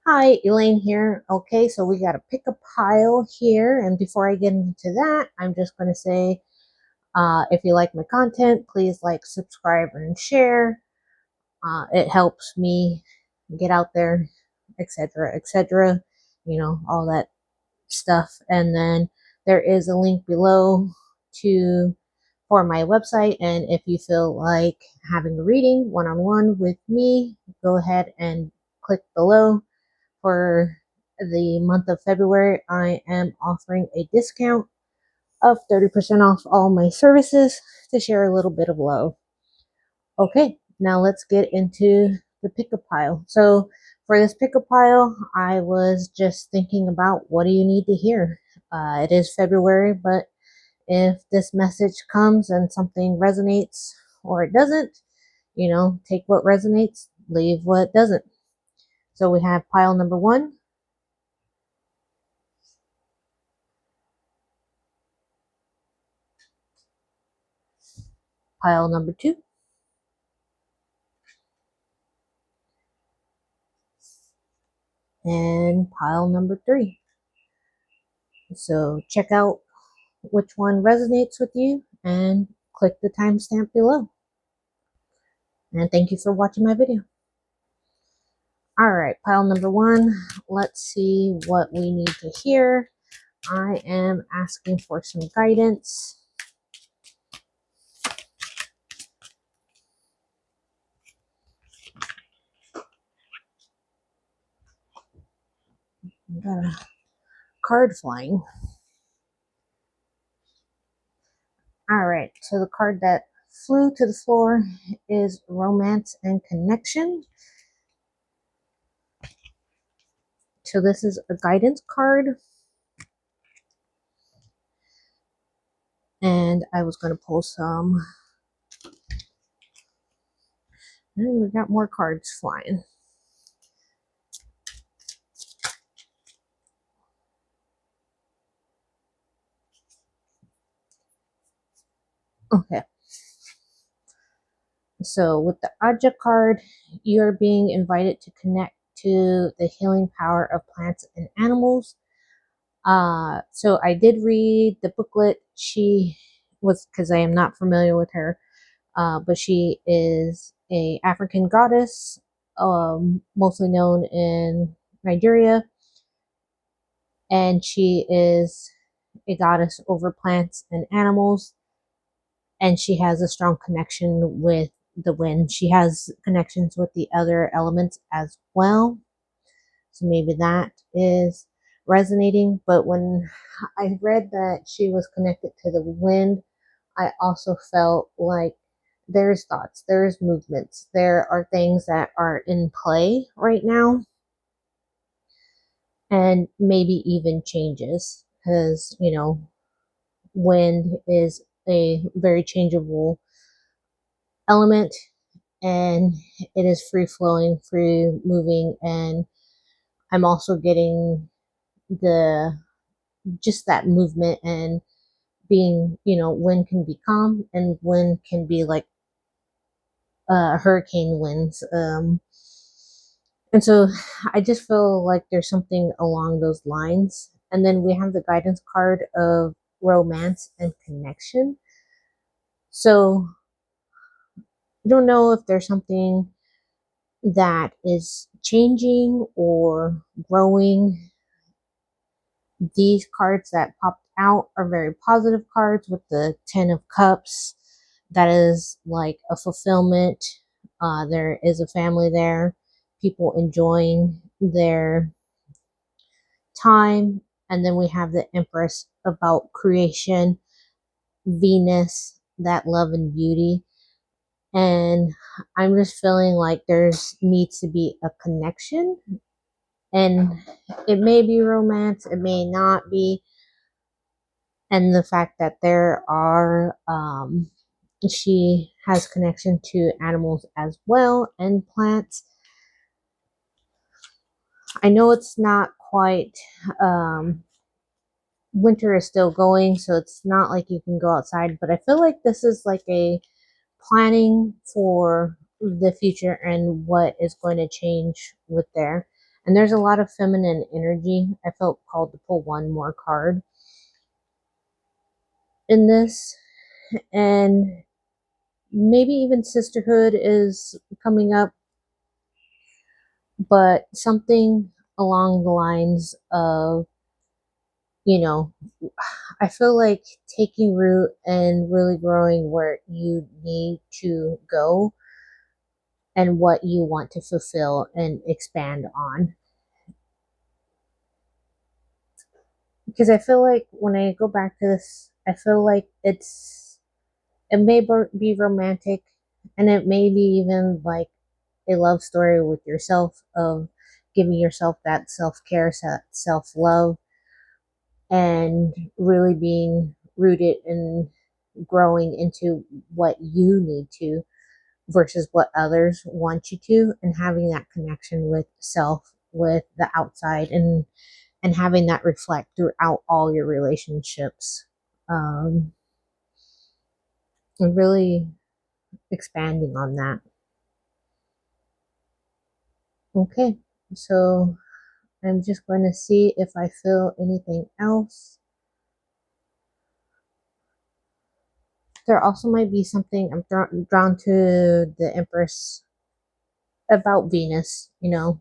Hi, Elaine here. Okay, so we got to pick a pile here. And before I get into that, I'm just going to say if you like my content, please like, subscribe, and share. It helps me get out there, etc., etc. All that stuff. And then there is a link below to for my website. And if you feel like having a reading one on one with me, go ahead and click below. For the month of February, I am offering a discount of 30% off all my services to share a little bit of love. Okay, now let's get into the pick a pile. So, for this pick a pile, I was just thinking about what do you need to hear? It is February, but if this message comes and something resonates or it doesn't, take what resonates, leave what doesn't. So, we have pile number one. Pile number two, and pile number three. So check out which one resonates with you and click the timestamp below. And thank you for watching my video. All right, pile number one. Let's see what we need to hear. I am asking for some guidance. I got a card flying. All right, so the card that flew to the floor is Romance and Connection. So this is a guidance card. And I was going to pull some. And we got more cards flying. Okay. So with the Aja card, you're being invited to connect to the healing power of plants and animals. So I did read the booklet. She was, because I am not familiar with her, but she is a African goddess, mostly known in Nigeria, and she is a goddess over plants and animals, and she has a strong connection with the wind. She has connections with the other elements as well. So maybe that is resonating. But when I read that she was connected to the wind, I also felt like there's thoughts, there's movements, there are things that are in play right now, and maybe even changes, because, wind is a very changeable element, and it is free flowing, free moving, and I'm also getting the just that movement and being, wind can be calm and wind can be like hurricane winds. And so I just feel like there's something along those lines. And then we have the guidance card of romance and connection. So I don't know if there's something that is changing or growing. These cards that popped out are very positive cards with the 10 of Cups. That is like a fulfillment. There is a family there, people enjoying their time. And then we have the Empress about creation, Venus, that love and beauty. And I'm just feeling like there's needs to be a connection, and it may be romance, it may not be. And the fact that there are she has connection to animals as well and plants. I know it's not quite winter is still going, so it's not like you can go outside, but I feel like this is like a planning for the future and what is going to change with there. And there's a lot of feminine energy. I felt called to pull one more card in this. And maybe even sisterhood is coming up, but something along the lines of, you know, I feel like taking root and really growing where you need to go and what you want to fulfill and expand on. Because I feel like when I go back to this, I feel like it may be romantic, and it may be even like a love story with yourself of giving yourself that self-care, self-love, and really being rooted and growing into what you need to versus what others want you to, and having that connection with self, with the outside, and having that reflect throughout all your relationships, um, and really expanding on that. Okay, so I'm just going to see if I feel anything else. There also might be something I'm drawn to the Empress about Venus, you know.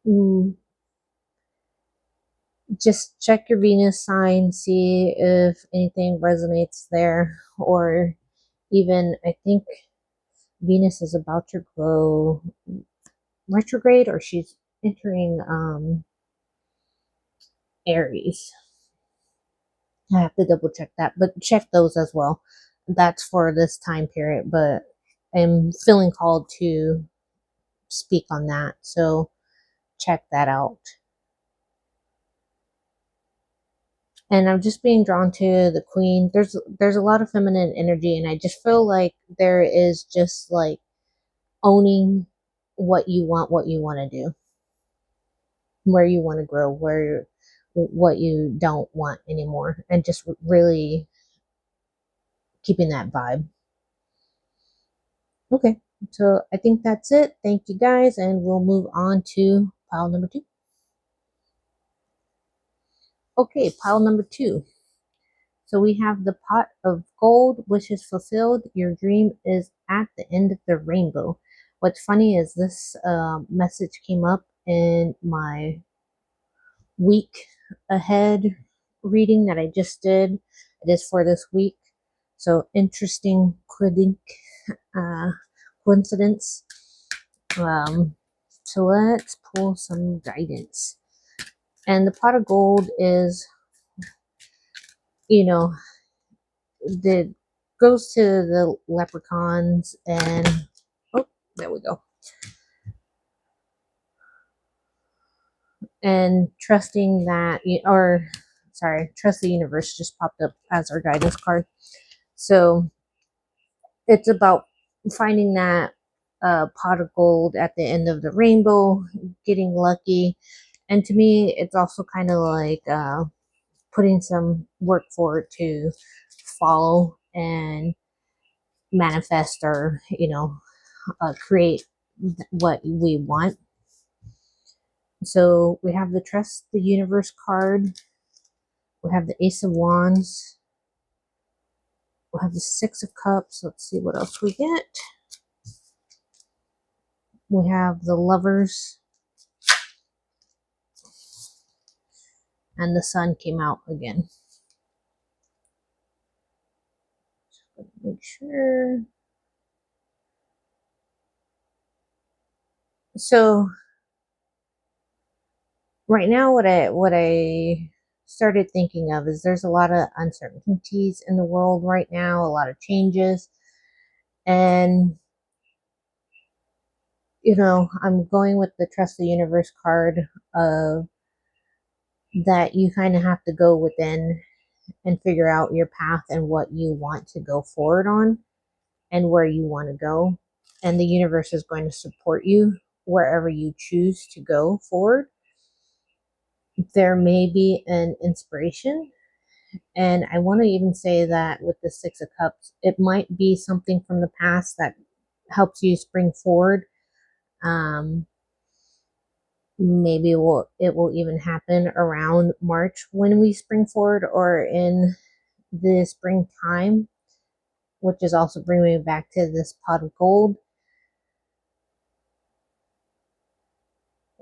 Mm, just check your Venus sign, see if anything resonates there, or even I think Venus is about to go retrograde, or she's entering Aries. I have to double check that, but check those as well. That's for this time period, but I'm feeling called to speak on that, so check that out. And I'm just being drawn to the Queen. There's a lot of feminine energy, and I just feel like there is just like owning what you want to do, where you want to grow, where what you don't want anymore, and just really keeping that vibe. Okay, so I think that's it. Thank you guys, and we'll move on to pile number two. Okay, pile number two. So we have the pot of gold, wishes fulfilled. Your dream is at the end of the rainbow. What's funny is this message came up in my week ahead reading that I just did. It is for this week. So interesting uh, coincidence. Um, so let's pull some guidance. And the pot of gold is, you know, the goes to the leprechauns and oh, there we go. And trusting that, or sorry, trust the universe just popped up as our guidance card. So it's about finding that pot of gold at the end of the rainbow, getting lucky. And to me, it's also kind of like putting some work forward to follow and manifest, or create what we want. So we have the trust the universe card, we have the ace of wands, we have the six of cups. Let's see what else we get. We have the lovers, and the sun came out again. Make sure. So right now, what I started thinking of is there's a lot of uncertainties in the world right now, a lot of changes, and I'm going with the trust the universe card of that you kind of have to go within and figure out your path and what you want to go forward on and where you want to go. And the universe is going to support you wherever you choose to go forward. There may be an inspiration. And I want to even say that with the Six of Cups, it might be something from the past that helps you spring forward. Um, maybe it will even happen around March when we spring forward, or in the springtime, which is also bringing me back to this pot of gold.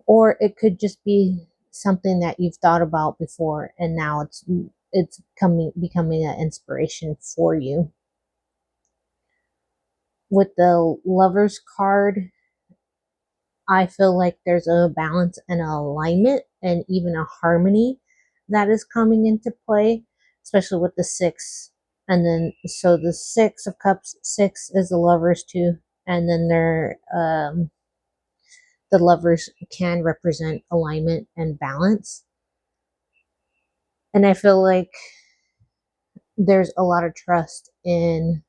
Or it could just be something that you've thought about before, and now it's becoming an inspiration for you. With the Lovers card, I feel like there's a balance and an alignment and even a harmony that is coming into play, especially with the six. And then, so the Six of Cups, six is the Lovers too. And then the Lovers can represent alignment and balance. And I feel like there's a lot of trust in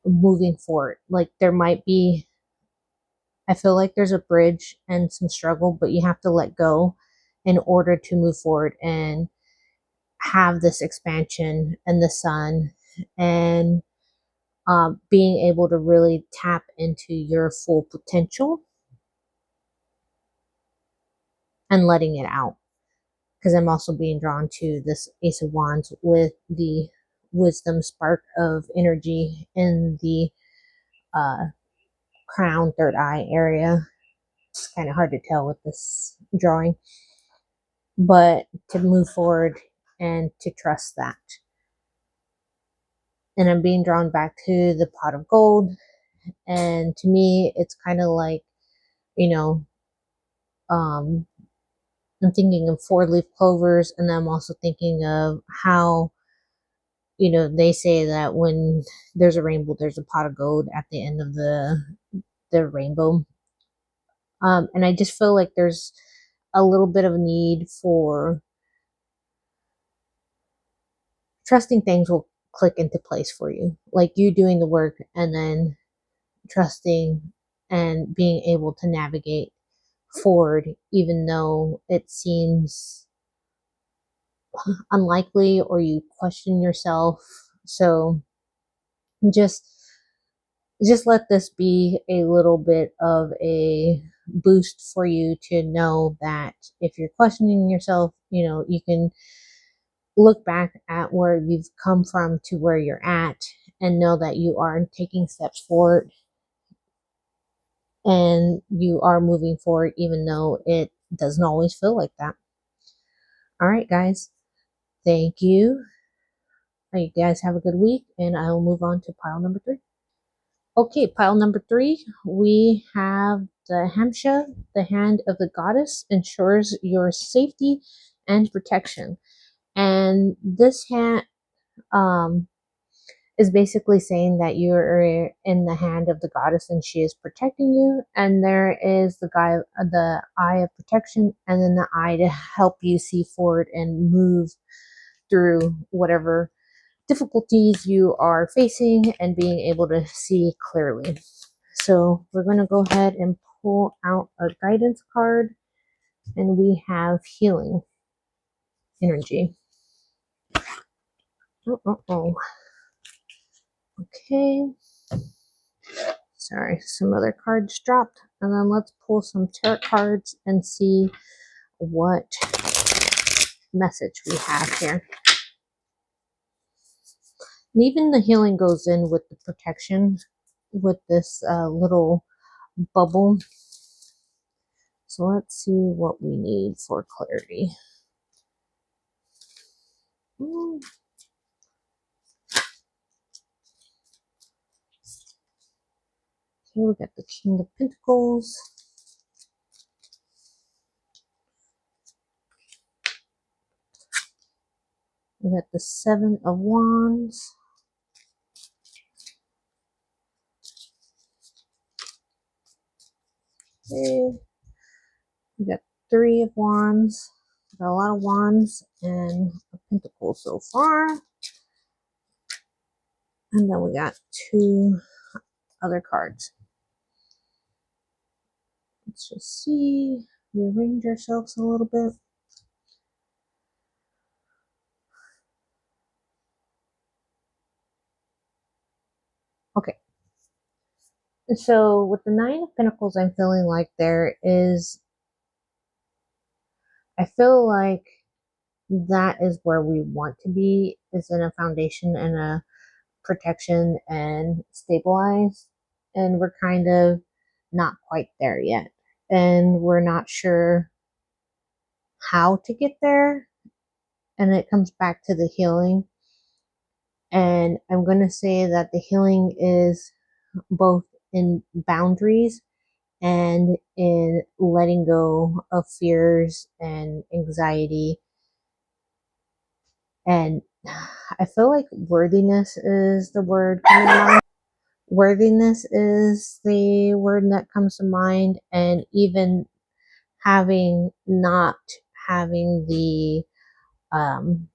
moving forward. Like there might be, I feel like there's a bridge and some struggle, but you have to let go in order to move forward and have this expansion and the sun, and being able to really tap into your full potential and letting it out. Because I'm also being drawn to this Ace of Wands with the wisdom spark of energy in the uh, crown, third eye area. It's kind of hard to tell with this drawing, but to move forward and to trust that. And I'm being drawn back to the pot of gold. And to me, it's kind of like, you know, um, I'm thinking of four-leaf clovers, and I'm also thinking of how, they say that when there's a rainbow, there's a pot of gold at the end of the rainbow. And I just feel like there's a little bit of a need for trusting things will click into place for you. Like you doing the work and then trusting and being able to navigate forward, even though it seems unlikely or you question yourself. So just just let this be a little bit of a boost for you to know that if you're questioning yourself, you can look back at where you've come from to where you're at and know that you are taking steps forward and you are moving forward, even though it doesn't always feel like that. All right, guys. Thank you. You guys have a good week, and I will move on to pile number 3. Okay, pile number 3, we have the Hamsha, the hand of the goddess, ensures your safety and protection. And this hand is basically saying that you are in the hand of the goddess and she is protecting you. And there is the eye of protection, and then the eye to help you see forward and move through whatever difficulties you are facing and being able to see clearly. So we're going to go ahead and pull out a guidance card, and we have healing energy. Okay. Sorry, some other cards dropped. And then let's pull some tarot cards and see what message we have here. And even the healing goes in with the protection with this little bubble. So let's see what we need for clarity. Okay, we got the King of Pentacles. We got the Seven of Wands. Okay. We got Three of Wands. We got a lot of Wands and a Pentacle so far. And then we got 2 other cards. Let's just see. Rearrange ourselves a little bit. Okay. So with the Nine of Pentacles, I'm feeling like there is I feel like that is where we want to be, is in a foundation and a protection and stabilize. And we're kind of not quite there yet. And we're not sure how to get there. And it comes back to the healing. And I'm going to say that the healing is both in boundaries and in letting go of fears and anxiety. And I feel like worthiness is the word coming to mind. Worthiness is the word that comes to mind, and even having not having the um,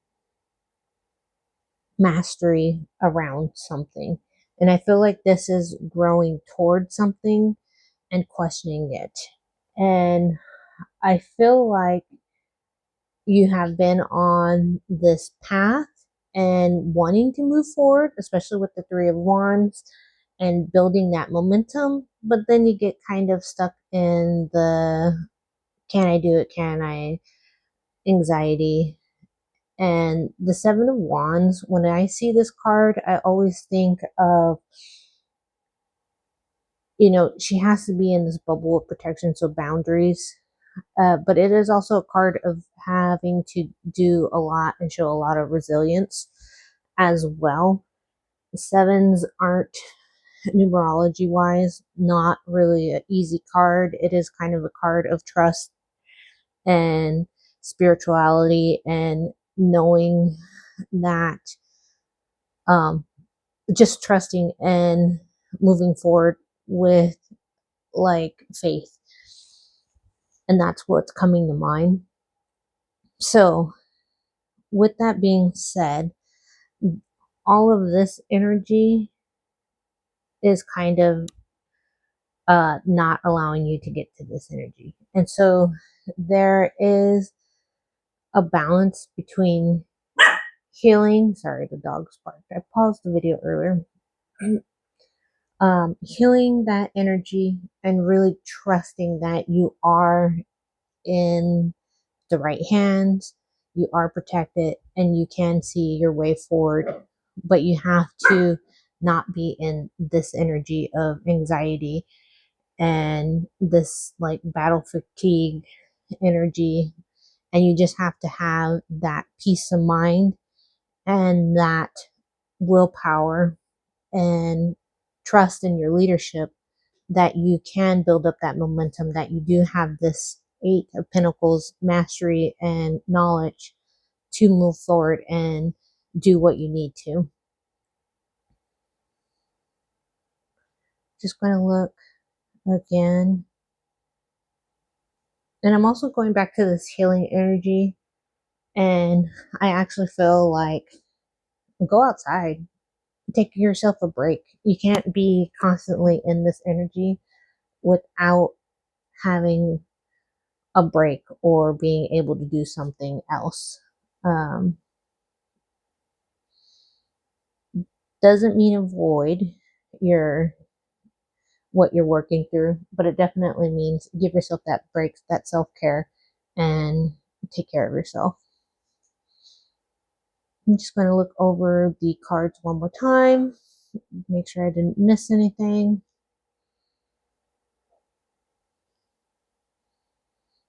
mastery around something. And I feel like this is growing towards something and questioning it. And I feel like you have been on this path and wanting to move forward, especially with the Three of Wands and building that momentum. But then you get kind of stuck in the can I do it? Can I? Anxiety. And the Seven of Wands, when I see this card, I always think of, she has to be in this bubble of protection, so boundaries. But it is also a card of having to do a lot and show a lot of resilience as well. The sevens aren't, numerology wise, not really an easy card. It is kind of a card of trust and spirituality and knowing that, um, just trusting and moving forward with like faith. And that's what's coming to mind. So, with that being said, all of this energy is kind of not allowing you to get to this energy. And so there is a balance between healing. Sorry, the dog's barked. I paused the video earlier. Healing that energy and really trusting that you are in the right hands, you are protected, and you can see your way forward. But you have to not be in this energy of anxiety and this like battle fatigue energy. And you just have to have that peace of mind and that willpower and trust in your leadership that you can build up that momentum, that you do have this Eight of Pentacles mastery and knowledge to move forward and do what you need to. Just going to look again. And I'm also going back to this healing energy. And I actually feel like go outside, take yourself a break. You can't be constantly in this energy without having a break or being able to do something else. Um, doesn't mean avoid your what you're working through, but it definitely means give yourself that break, that self-care, and take care of yourself. I'm just going to look over the cards one more time, make sure I didn't miss anything.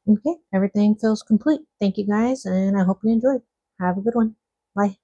Okay, everything feels complete. Thank you guys, and I hope you enjoyed. Have a good one. Bye.